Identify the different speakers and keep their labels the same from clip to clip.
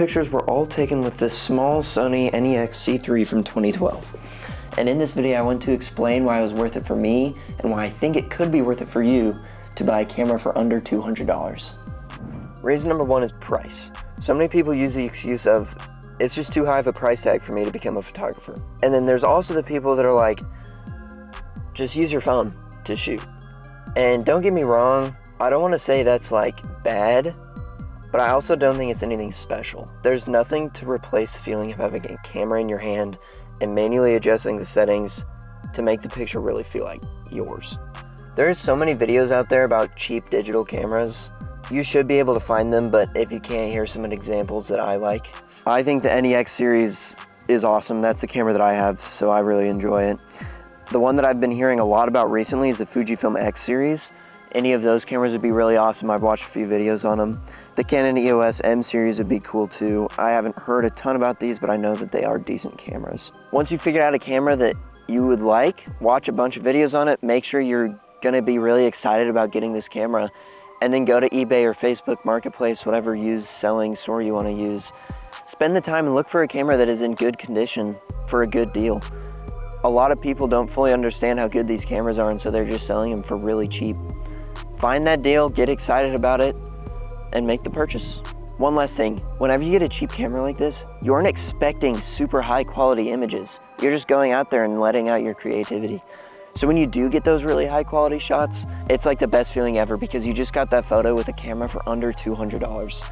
Speaker 1: pictures were all taken with this small Sony NEX-C3 from 2012. And in this video I want to explain why it was worth it for me and why I think it could be worth it for you to buy a camera for under $200. Reason number one is price. So many people use the excuse of, it's just too high of a price tag for me to become a photographer. And then there's also the people that are like, just use your phone to shoot. And don't get me wrong, I don't want to say that's like bad, but I also don't think it's anything special. There's nothing to replace the feeling of having a camera in your hand and manually adjusting the settings to make the picture really feel like yours. There's so many videos out there about cheap digital cameras. You should be able to find them, but if you can't, here's some examples that I like. I think the NEX series is awesome. That's the camera that I have, so I really enjoy it. The one that I've been hearing a lot about recently is the Fujifilm X series. Any of those cameras would be really awesome. I've watched a few videos on them. The Canon EOS M series would be cool too. I haven't heard a ton about these, but I know that they are decent cameras. Once you figure out a camera that you would like, watch a bunch of videos on it, make sure you're gonna be really excited about getting this camera, and then go to eBay or Facebook Marketplace, whatever used selling store you wanna use. Spend the time and look for a camera that is in good condition for a good deal. A lot of people don't fully understand how good these cameras are, and so they're just selling them for really cheap. Find that deal, get excited about it, and make the purchase. One last thing, whenever you get a cheap camera like this, you aren't expecting super high quality images. You're just going out there and letting out your creativity. So when you do get those really high quality shots, it's like the best feeling ever because you just got that photo with a camera for under $200.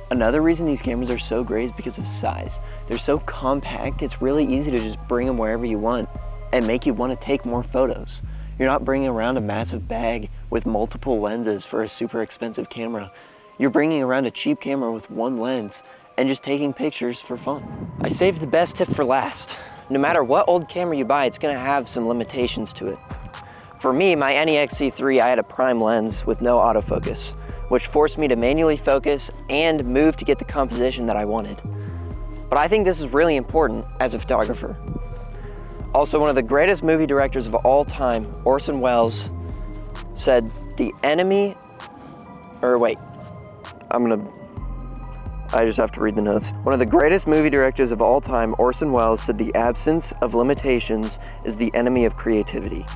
Speaker 1: Another reason these cameras are so great is because of size. They're so compact, it's really easy to just bring them wherever you want and make you want to take more photos. You're not bringing around a massive bag with multiple lenses for a super expensive camera. You're bringing around a cheap camera with one lens and just taking pictures for fun. I saved the best tip for last. No matter what old camera you buy, it's gonna have some limitations to it. For me, my NEX-C3, I had a prime lens with no autofocus, which forced me to manually focus and move to get the composition that I wanted. But I think this is really important as a photographer. Also, one of the greatest movie directors of all time, Orson Welles, said I just have to read the notes. One of the greatest movie directors of all time, Orson Welles, said the absence of limitations is the enemy of creativity.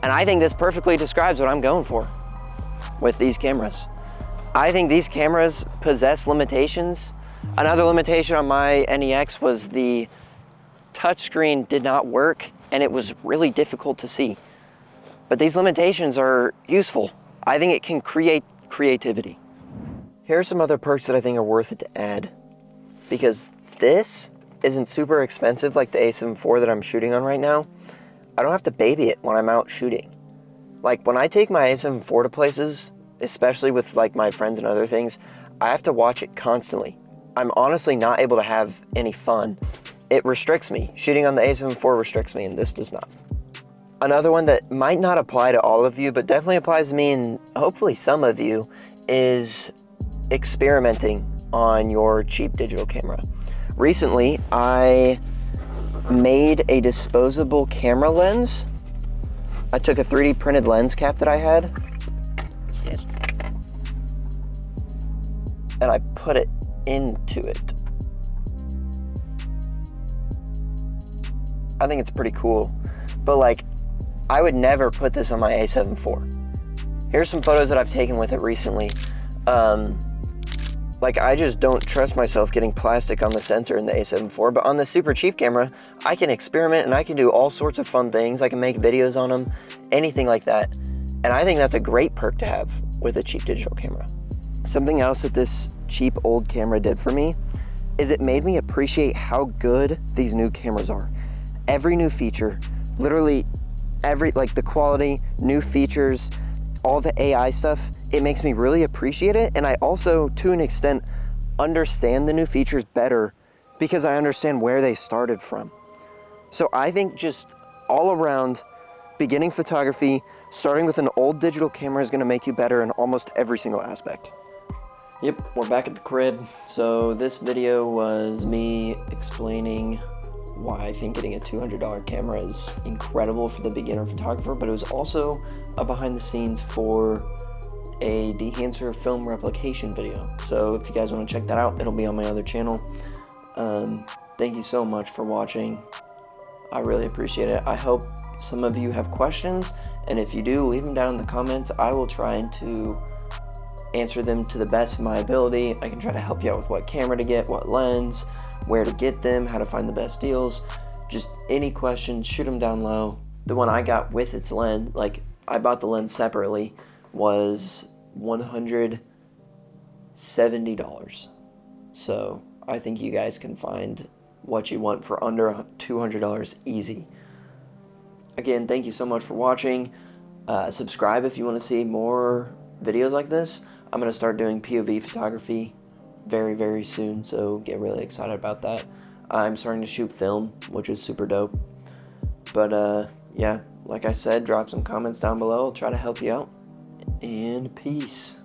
Speaker 1: And I think this perfectly describes what I'm going for with these cameras. I think these cameras possess limitations. Another limitation on my NEX was the touchscreen did not work and it was really difficult to see. But these limitations are useful. I think it can create creativity. Here are some other perks that I think are worth it to add. Because this isn't super expensive like the A7 IV that I'm shooting on right now. I don't have to baby it when I'm out shooting. Like when I take my A7 IV to places, especially with like my friends and other things, I have to watch it constantly. I'm honestly not able to have any fun. It restricts me. Shooting on the A7 IV restricts me, and this does not. Another one that might not apply to all of you, but definitely applies to me and hopefully some of you, is experimenting on your cheap digital camera. Recently, I made a disposable camera lens. I took a 3D printed lens cap that I had, and I put it into it. I think it's pretty cool, but like, I would never put this on my A7 IV. Here's some photos that I've taken with it recently. Like, I just don't trust myself getting plastic on the sensor in the A7 IV, but on the super cheap camera, I can experiment and I can do all sorts of fun things. I can make videos on them, anything like that. And I think that's a great perk to have with a cheap digital camera. Something else that this cheap old camera did for me is it made me appreciate how good these new cameras are. Every new feature, literally like the quality, new features, all the AI stuff, it makes me really appreciate it. And I also, to an extent, understand the new features better because I understand where they started from. So I think just all around, beginning photography, starting with an old digital camera is gonna make you better in almost every single aspect. Yep, we're back at the crib. So this video was me explaining why I think getting a $200 camera is incredible for the beginner photographer, but it was also a behind the scenes for a Dehancer film replication video. So if you guys want to check that out, it'll be on my other channel. Thank you so much for watching. I really appreciate it. I hope some of you have questions, and if you do, leave them down in the comments. I will try to answer them to the best of my ability. I can try to help you out with what camera to get, what lens, where to get them, how to find the best deals. Just any questions, shoot them down low. The one I got with its lens, like I bought the lens separately, was $170. So I think you guys can find what you want for under $200 easy. Again, thank you so much for watching. Subscribe if you want to see more videos like this. I'm going to start doing POV photography very, very soon, so get really excited about that. I'm starting to shoot film, which is super dope. But yeah, like I said, drop some comments down below. I'll try to help you out. And peace.